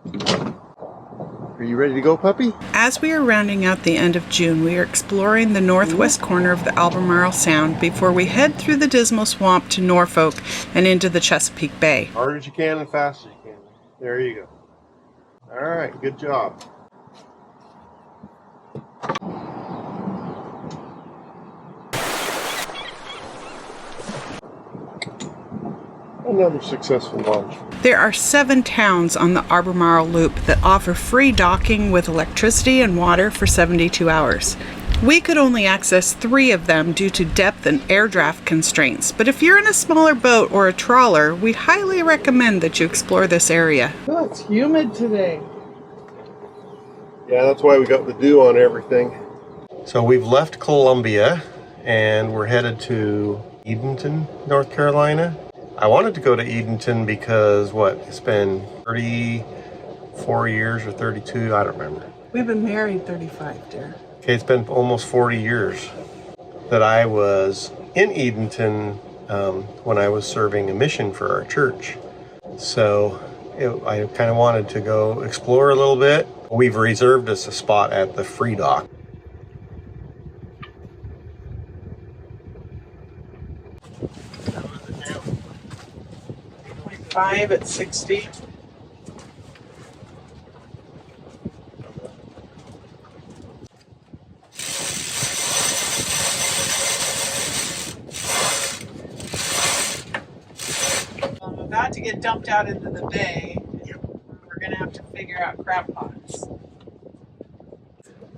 Are you ready to go, puppy? As we are rounding out the end of June, we are exploring the northwest corner of the Albemarle Sound before we head through the Dismal Swamp to Norfolk and into the Chesapeake Bay. Hard as you can and fast as you can. There you go. All right, good job. Another successful launch. There are 7 towns on the Albemarle Loop that offer free docking with electricity and water for 72 hours. We could only access 3 of them due to depth and air draft constraints, but if you're in a smaller boat or a trawler, we highly recommend that you explore this area. Oh, it's humid today. Yeah, that's why we got the dew on everything. So we've left Columbia and we're headed to Edenton, North Carolina. I wanted to go to Edenton because, it's been 34 years or 32, I don't remember. We've been married 35, dear. Okay, it's been almost 40 years that I was in Edenton when I was serving a mission for our church. So I kind of wanted to go explore a little bit. We've reserved us a spot at the free dock. 5 at 60. I'm about to get dumped out into the bay. We're going to have to figure out crab pots.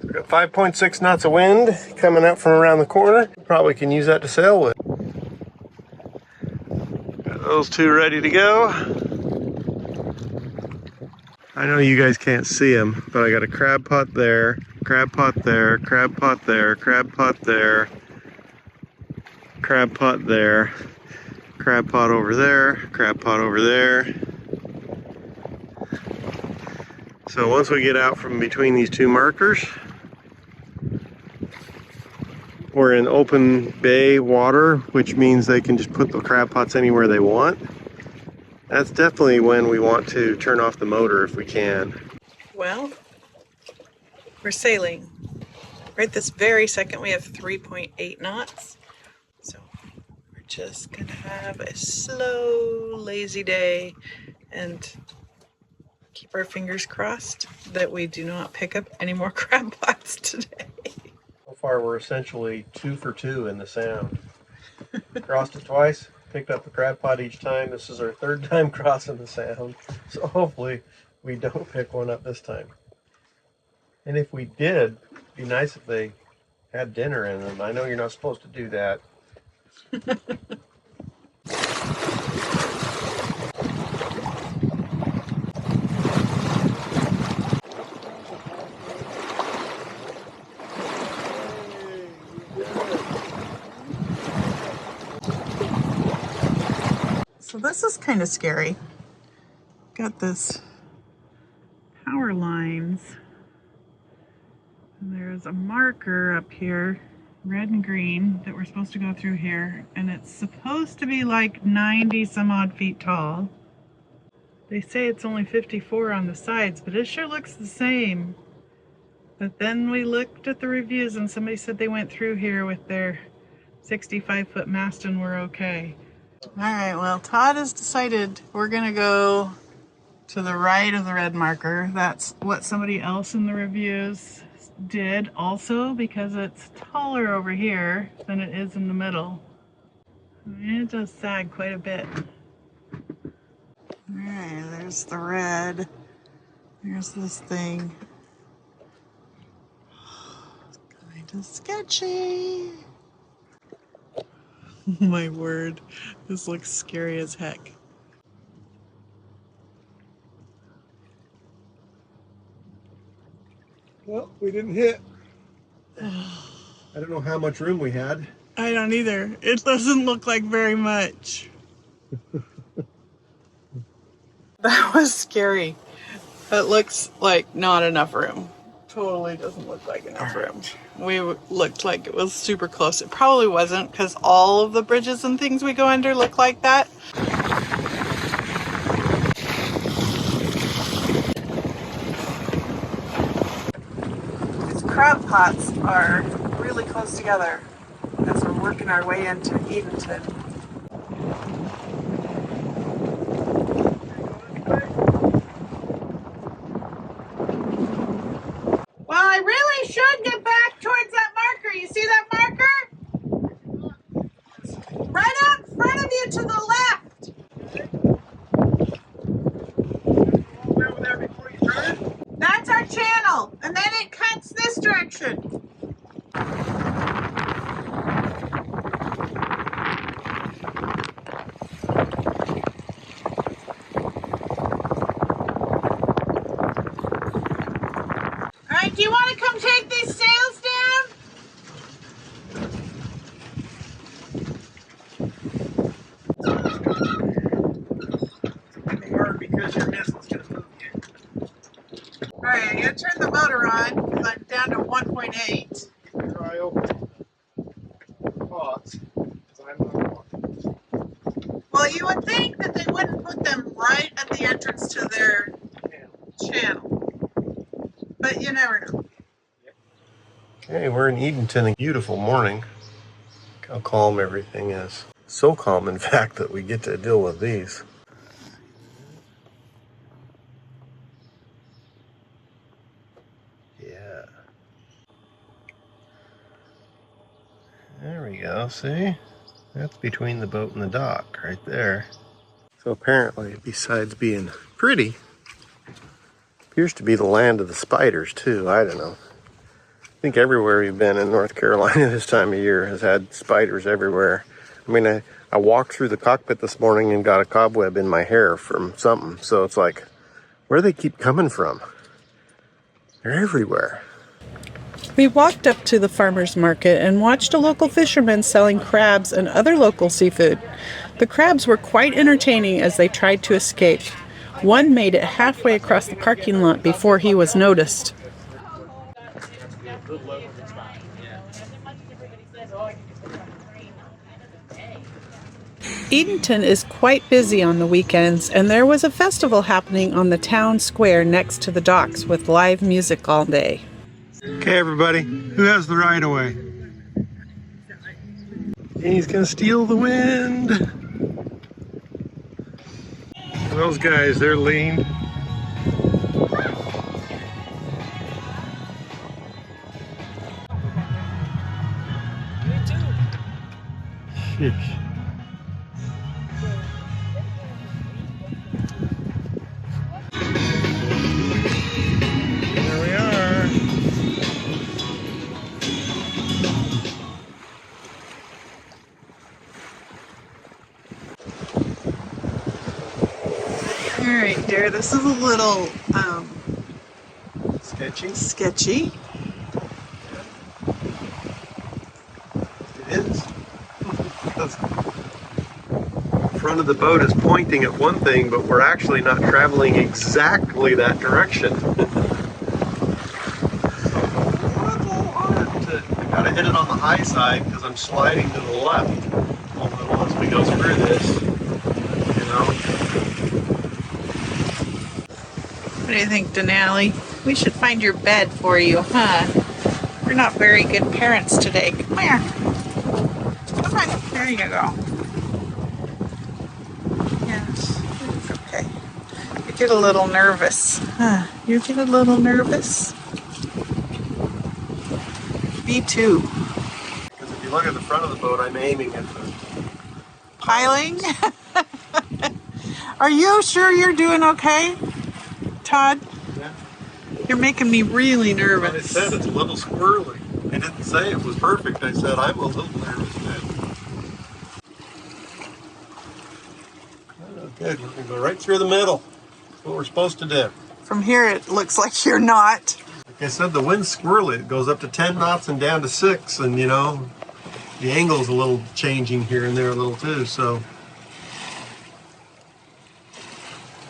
We've got 5.6 knots of wind coming up from around the corner. Probably can use that to sail with. Got those 2 ready to go. I know you guys can't see them, but I got a crab pot there, crab pot there, crab pot there, crab pot there, crab pot there, crab pot over there, crab pot over there. So once we get out from between these 2 markers, we're in open bay water, which means they can just put the crab pots anywhere they want. That's definitely when we want to turn off the motor if we can. Well, we're sailing. Right this very second we have 3.8 knots. So we're just gonna have a slow, lazy day and keep our fingers crossed that we do not pick up any more crab pots today. So far we're essentially 2 for 2 in the sound. Crossed it twice, picked up a crab pot each time. This is our 3rd time crossing the sound. So hopefully we don't pick one up this time. And if we did, it'd be nice if they had dinner in them. I know you're not supposed to do that. So this is kind of scary. Got this power lines. And there's a marker up here, red and green, that we're supposed to go through here. And it's supposed to be like 90 some odd feet tall. They say it's only 54 on the sides, but it sure looks the same. But then we looked at the reviews and somebody said they went through here with their 65-foot mast and were okay. Alright, well, Todd has decided we're gonna go to the right of the red marker. That's what somebody else in the reviews did also, because it's taller over here than it is in the middle. And it does sag quite a bit. Alright, there's the red. There's this thing. It's kind of sketchy. My word, this looks scary as heck. Well, we didn't hit. I don't know how much room we had. I don't either. It doesn't look like very much. That was scary. It looks like not enough room. Totally doesn't look like enough room. We looked like it was super close. It probably wasn't, because all of the bridges and things we go under look like that. crab pots are really close together as we're working our way into Edenton. Well, I really should get back towards that marker. You see that marker? Right out in front of you to the left. That's our channel, and then it cuts this direction. All right, do you want to come take these sails down? Hard because your missile's gonna move you. All right, I'm gonna turn the motor on because I'm down to 1.8. Try open pots, because I'm not one. Well, you would think that they wouldn't put them right at the entrance to their channel, but you never know. Okay, we're in Edenton. A beautiful morning. Look how calm everything is. So calm, in fact, that we get to deal with these. Yeah. There we go, see? That's between the boat and the dock, right there. So apparently, besides being pretty, appears to be the land of the spiders, too. I don't know. I think everywhere we've been in North Carolina this time of year has had spiders everywhere. I mean, I walked through the cockpit this morning and got a cobweb in my hair from something. So it's like, where do they keep coming from? They're everywhere. We walked up to the farmer's market and watched a local fisherman selling crabs and other local seafood. The crabs were quite entertaining as they tried to escape. One made it halfway across the parking lot before he was noticed. Edenton is quite busy on the weekends, and there was a festival happening on the town square next to the docks with live music all day. Okay, everybody, who has the right of way? He's gonna steal the wind. Those guys, they're lean. Sheesh. There we are. All right, dear, this is a little Sketchy. sketchy. It is. The front of the boat is pointing at one thing, but we're actually not traveling exactly that direction. I gotta hit it on the high side because I'm sliding to the left. Although once we go through this, you know. What do you think, Denali? We should find your bed for you, huh? We're not very good parents today. Come here. Come on. There you go. Yes, it's okay. You get a little nervous. Huh? You get a little nervous? Me too. Because if you look at the front of the boat, I'm aiming at the Piling? Are you sure you're doing okay, Todd? Yeah. You're making me really But it nervous. said it's a little squirrely. I didn't say it was perfect. I said I'm a little nervous then. Oh, good. We're going to go right through the middle. That's what we're supposed to do. From here, it looks like you're not. Like I said, the wind's squirrely. It goes up to 10 knots and down to 6. And, you know, the angle's a little changing here and there a little too. So,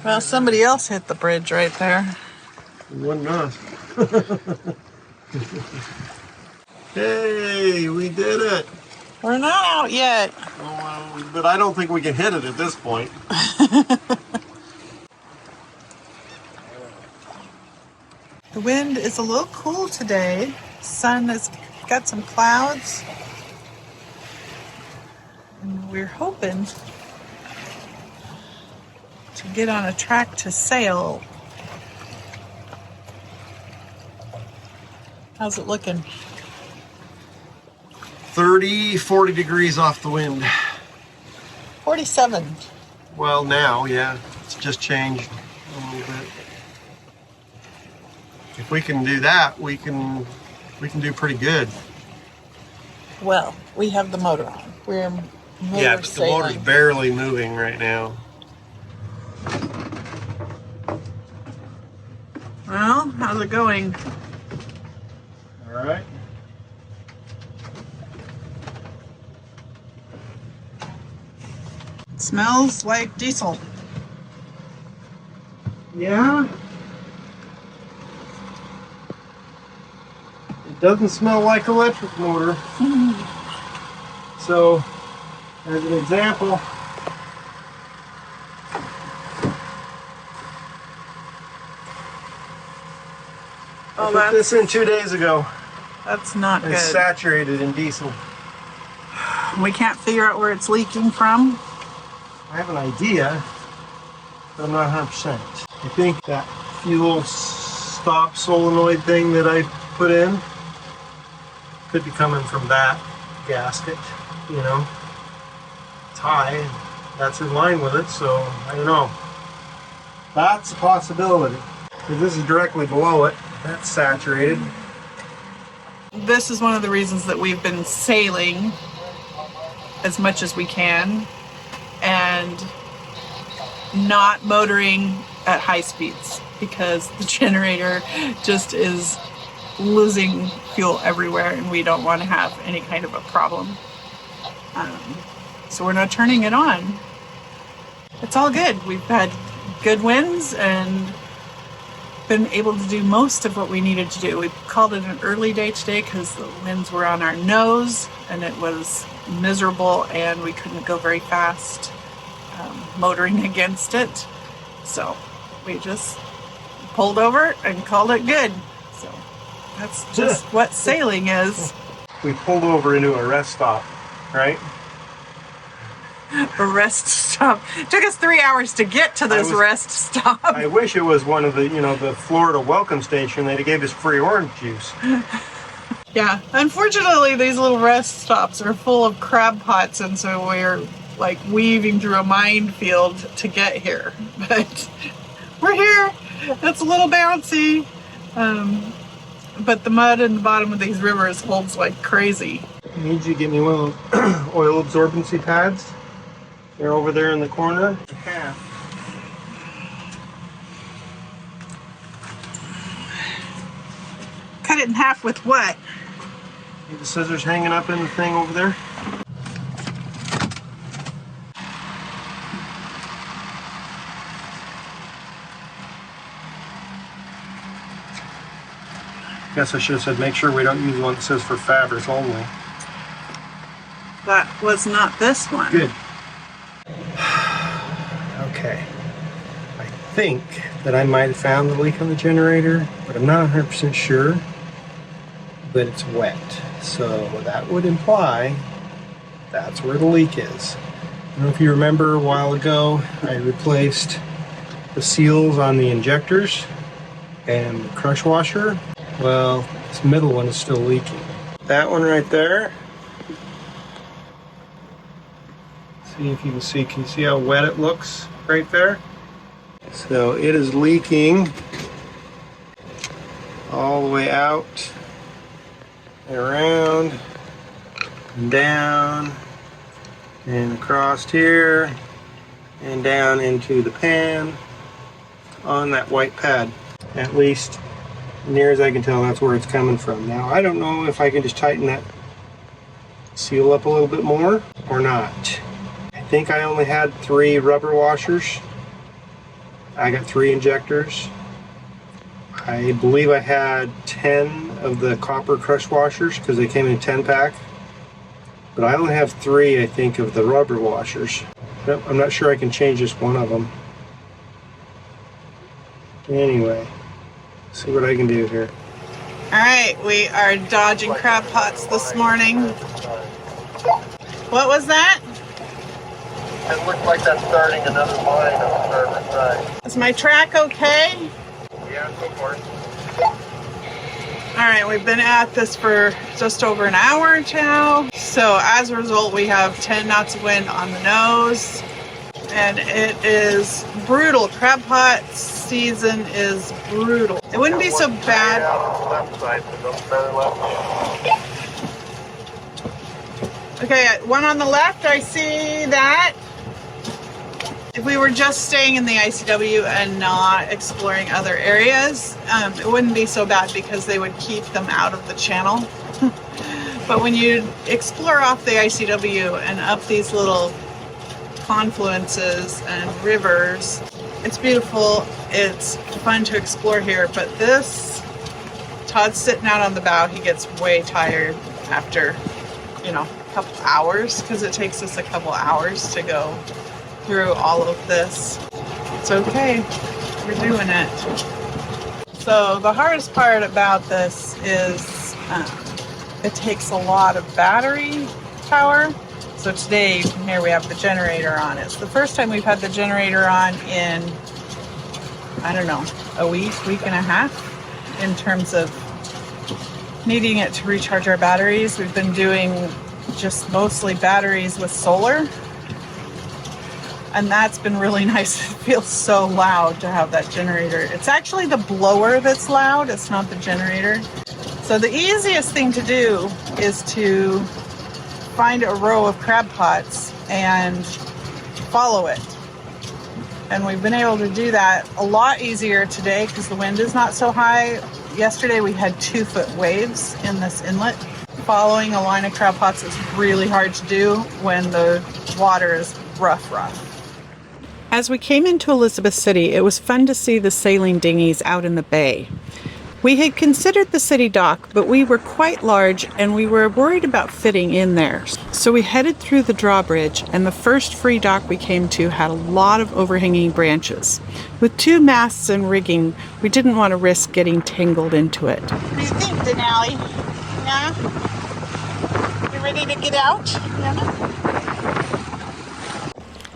Well, somebody else hit the bridge right there. it wasn't us. Hey, we did it. We're not out yet. Oh, but I don't think we can hit it at this point. The wind is a little cool today. Sun has got some clouds. And we're hoping to get on a track to sail. How's it looking? 30, 40 degrees off the wind. 47. Well, now, yeah, it's just changed a little bit. If we can do that, we can do pretty good. Well, we have the motor on. We're motor Yeah, but the motor's sailing. barely moving right now. Well, how's it going? All right. Smells like diesel. Yeah. It doesn't smell like electric motor. So, as an example, I put this in 2 days ago. That's not And it's good. saturated in diesel. We can't figure out where it's leaking from. I have an idea, but I'm not 100%. I think that fuel stop solenoid thing that I put in could be coming from that gasket, you know. It's high, that's in line with it, so I don't know. That's a possibility. Because this is directly below it, that's saturated. This is one of the reasons that we've been sailing as much as we can and not motoring at high speeds because the generator just is losing fuel everywhere and we don't want to have any kind of a problem. So we're not turning it on. It's all good. We've had good winds and been able to do most of what we needed to do. We called it an early day today because the winds were on our nose and it was miserable and we couldn't go very fast motoring against it. So we just pulled over and called it good. So that's just what sailing is. We pulled over into a rest stop, right? A rest stop. It took us 3 hours to get to this rest stop. I wish it was one of the, the Florida welcome station. They'd have gave us free orange juice. Yeah, unfortunately these little rest stops are full of crab pots and so we're like weaving through a minefield to get here. But we're here. It's a little bouncy. But the mud in the bottom of these rivers holds like crazy. I need you to get me one of those oil absorbency pads. They're over there in the corner. Yeah. Cut it in half with what? See the scissors hanging up in the thing over there? Guess I should have said make sure we don't use one that says for fabric only. That was not this one. Good. Okay. I think that I might have found the leak on the generator, but I'm not 100% sure. But it's wet. So that would imply that's where the leak is. I don't know if you remember a while ago, I replaced the seals on the injectors and the crush washer. Well, this middle one is still leaking. That one right there. See if you can see. Can you see how wet it looks right there? So it is leaking all the way out and around and down and across here and down into the pan on that white pad. At least near as I can tell, that's where it's coming from. Now I don't know if I can just tighten that seal up a little bit more or not. I think I only had 3 rubber washers. I got 3 injectors. I believe I had 10 of the copper crush washers because they came in a 10-pack. But I only have 3, I think, of the rubber washers. I'm not sure I can change just one of them. Anyway, see what I can do here. Alright, we are dodging crab pots this morning. What was that? It looks like that's starting another line on the starboard side. Is my track okay? Yeah, go for it. Alright, we've been at this for just over an hour now. So as a result, we have 10 knots of wind on the nose. And it is brutal. Crab pot season is brutal. It wouldn't be so bad. On the left side, so don't better left. Okay, one on the left, I see that. If we were just staying in the ICW and not exploring other areas, it wouldn't be so bad because they would keep them out of the channel. But when you explore off the ICW and up these little confluences and rivers, it's beautiful. It's fun to explore here, but this, Todd's sitting out on the bow. He gets way tired after, you know, a couple hours, because it takes us a couple hours to go through all of this. It's okay, we're doing it. So the hardest part about this is it takes a lot of battery power. So today, here we have the generator on. It's the first time we've had the generator on in, I don't know, a week and a half, in terms of needing it to recharge our batteries. We've been doing just mostly batteries with solar. And that's been really nice. It feels so loud to have that generator. It's actually the blower that's loud, it's not the generator. So the easiest thing to do is to find a row of crab pots and follow it. And we've been able to do that a lot easier today because the wind is not so high. Yesterday we had 2-foot waves in this inlet. Following a line of crab pots is really hard to do when the water is rough. As we came into Elizabeth City, it was fun to see the sailing dinghies out in the bay. We had considered the city dock, but we were quite large and we were worried about fitting in there. So we headed through the drawbridge, and the first free dock we came to had a lot of overhanging branches. With 2 masts and rigging, we didn't want to risk getting tangled into it. What do you think, Denali? Yeah? You ready to get out? Yeah.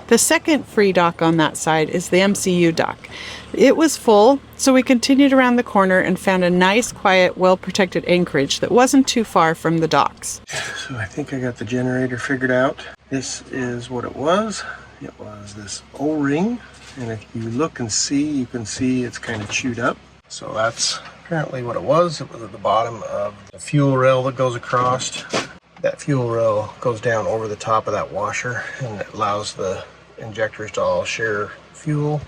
The second free dock on that side is the MCU dock. It was full, so we continued around the corner and found a nice, quiet, well-protected anchorage that wasn't too far from the docks. So I think I got the generator figured out. This is what it was. It was this O-ring, and if you look and see, you can see it's kind of chewed up. So that's apparently what it was. It was at the bottom of the fuel rail that goes across. That fuel rail goes down over the top of that washer, and it allows the injectors to all share fuel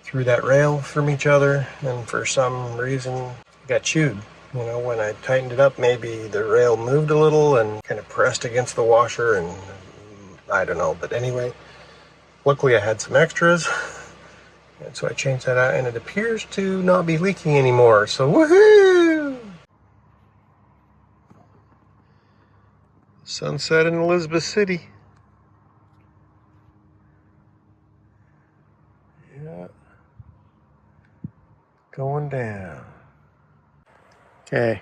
through that rail from each other, and for some reason it got chewed. You know, when I tightened it up, maybe the rail moved a little and kind of pressed against the washer, and I don't know, but anyway, luckily I had some extras, and so I changed that out, and it appears to not be leaking anymore, so woohoo! Sunset in Elizabeth City. Yeah. Going down. Okay.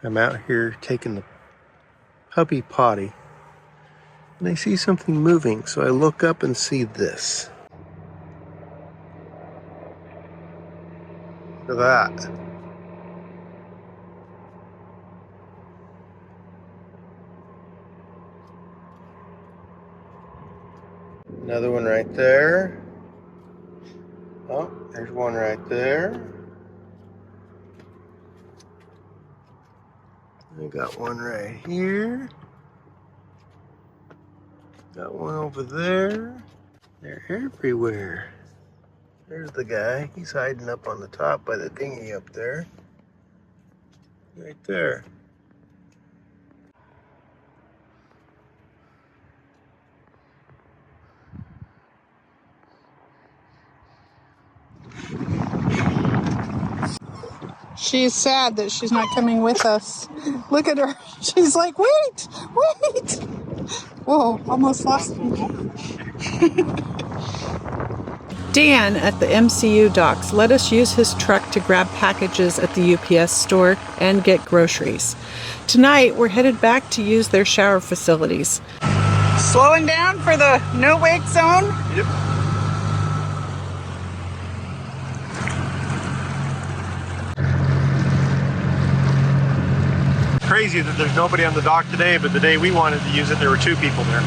I'm out here taking the puppy potty, and I see something moving, so I look up and see this. Look at that. Another one right there. Oh, there's one right there. I got one right here. Got one over there. They're everywhere. There's the guy. He's hiding up on the top by the dinghy up there. Right there. She's sad that she's not coming with us. Look at her. She's like, wait, wait. Whoa, almost lost me. Dan at the MCU docks let us use his truck to grab packages at the UPS store and get groceries. Tonight, we're headed back to use their shower facilities. Slowing down for the no wake zone? Yep. Crazy that there's nobody on the dock today, but the day we wanted to use it, there were 2 people there.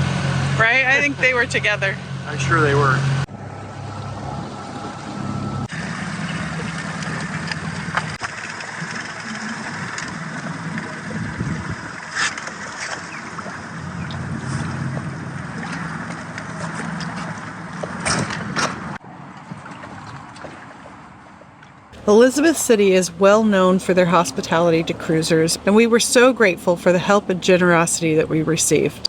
Right? I think they were together. I'm sure they were. Elizabeth City is well known for their hospitality to cruisers, and we were so grateful for the help and generosity that we received.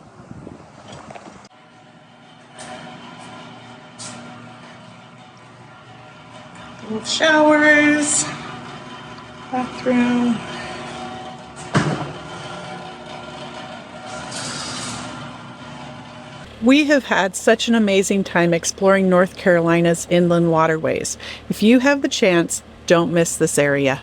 Showers, bathroom. We have had such an amazing time exploring North Carolina's inland waterways. If you have the chance, don't miss this area.